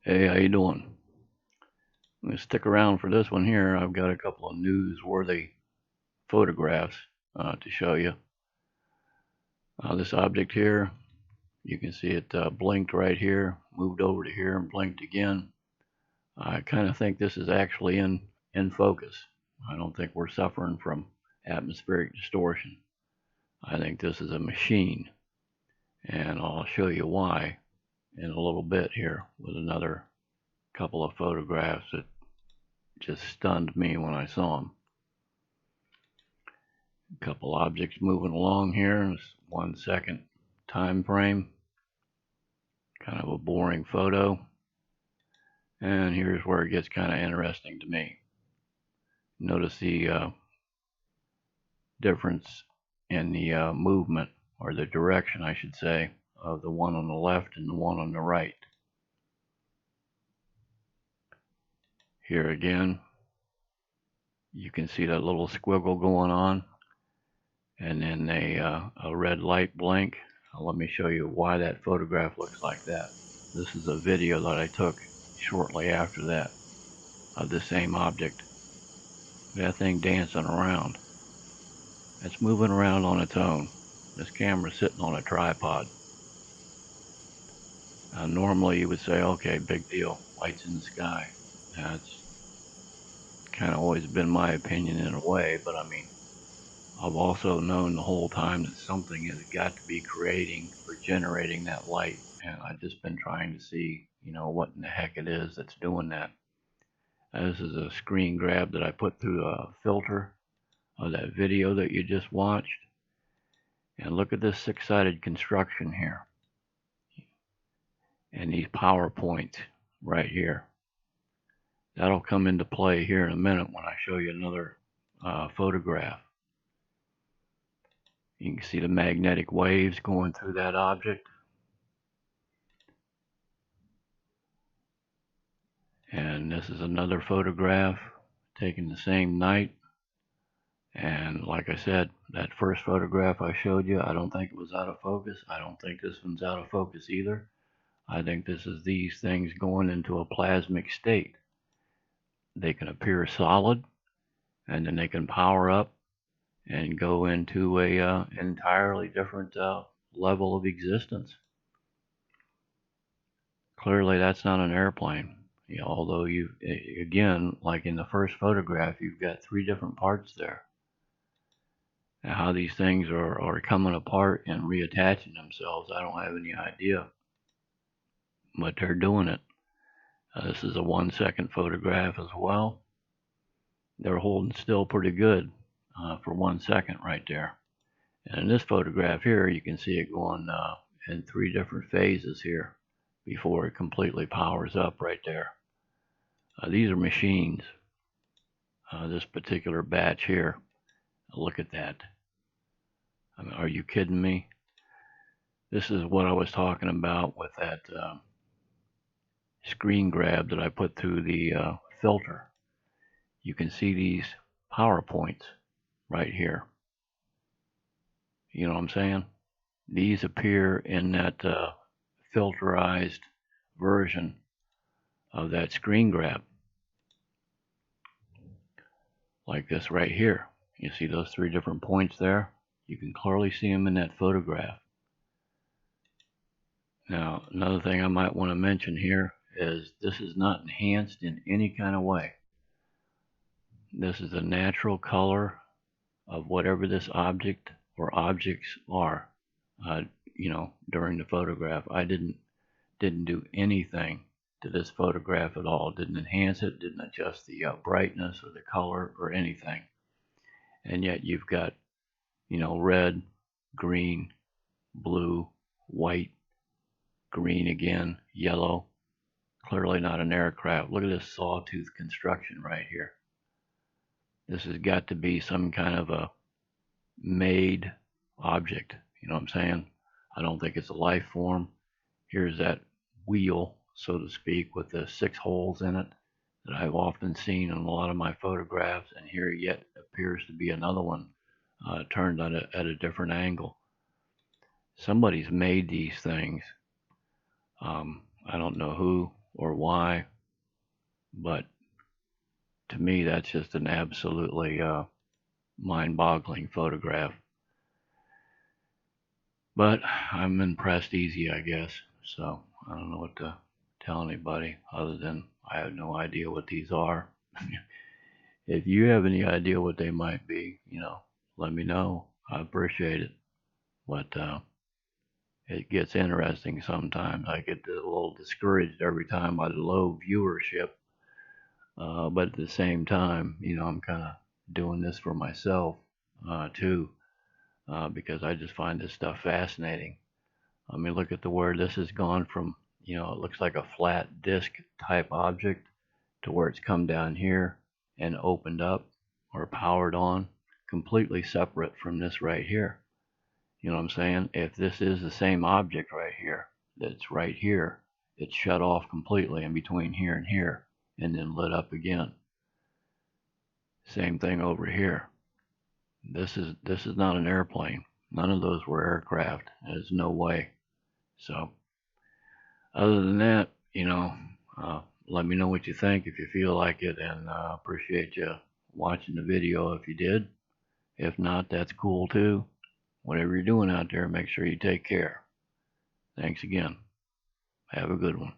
Hey, how you doing? I'm gonna stick around for this one here. I've got a couple of newsworthy photographs to show you. This object here, you can see it blinked right here, moved over to here and blinked again. I kind of think this is actually in focus. I don't think we're suffering from atmospheric distortion. I think this is a machine, and I'll show you why in a little bit here with another couple of photographs that just stunned me when I saw them. A couple objects moving along here. It's 1 second time frame. Kind of a boring photo. And here's where it gets kind of interesting to me. Notice the difference in the movement, or the direction, I should say, of the one on the left and the one on the right. Here again, you can see that little squiggle going on, and then a red light blink. Let me show you why that photograph looks like that. This is a video that I took shortly after that of the same object. That thing dancing around. It's moving around on its own. This camera's sitting on a tripod. Normally you would say, okay, big deal, lights in the sky. That's kind of always been my opinion in a way, but I mean, I've also known the whole time that something has got to be creating or generating that light, and I've just been trying to see, what in the heck it is that's doing that. This is a screen grab that I put through a filter of that video that you just watched. And look at this six-sided construction here. And these PowerPoints right here. That'll come into play here in a minute when I show you another photograph. You can see the magnetic waves going through that object. And this is another photograph taken the same night. And like I said, that first photograph I showed you, I don't think it was out of focus. I don't think this one's out of focus either. I think this is these things going into a plasmic state. They can appear solid, and then they can power up and go into a entirely different level of existence. Clearly, that's not an airplane. Although again, like in the first photograph, you've got three different parts there. Now, how these things are coming apart and reattaching themselves, I don't have any idea. But they're doing it. This is a 1 second photograph as well. They're holding still pretty good for 1 second right there. And in this photograph here, you can see it going in three different phases here before it completely powers up right there. These are machines. This particular batch here, look at that. I mean, are you kidding me? This is what I was talking about with that screen grab that I put through the filter. You can see these PowerPoints right here. You know what I'm saying? These appear in that filterized version of that screen grab. Like this right here. You see those three different points there? You can clearly see them in that photograph. Now, another thing I might want to mention here is this is not enhanced in any kind of way. This is the natural color of whatever this object or objects are, during the photograph. I didn't do anything to this photograph at all. Didn't enhance it, didn't adjust the brightness or the color or anything. And yet you've got, red, green, blue, white, green again, yellow. Clearly not an aircraft. Look at this sawtooth construction right here. This has got to be some kind of a made object. You know what I'm saying? I don't think it's a life form. Here's that wheel, so to speak, with the 6 holes in it that I've often seen in a lot of my photographs, and here yet appears to be another one turned at a different angle. Somebody's made these things. I don't know who or why, but to me that's just an absolutely mind-boggling photograph. But I'm impressed easy, I guess, so I don't know what to tell anybody other than I have no idea what these are. If you have any idea what they might be, let me know. I appreciate it. But it gets interesting sometimes. I get a little discouraged every time by the low viewership. But at the same time, I'm kind of doing this for myself too, because I just find this stuff fascinating. I mean, look at where this has gone from, it looks like a flat disc type object to where it's come down here and opened up or powered on, completely separate from this right here. You know what I'm saying? If this is the same object right here, that's right here, it's shut off completely in between here and here, and then lit up again. Same thing over here. This is not an airplane. None of those were aircraft. There's no way. So, other than that, let me know what you think if you feel like it, and appreciate you watching the video if you did. If not, that's cool too. Whatever you're doing out there, make sure you take care. Thanks again. Have a good one.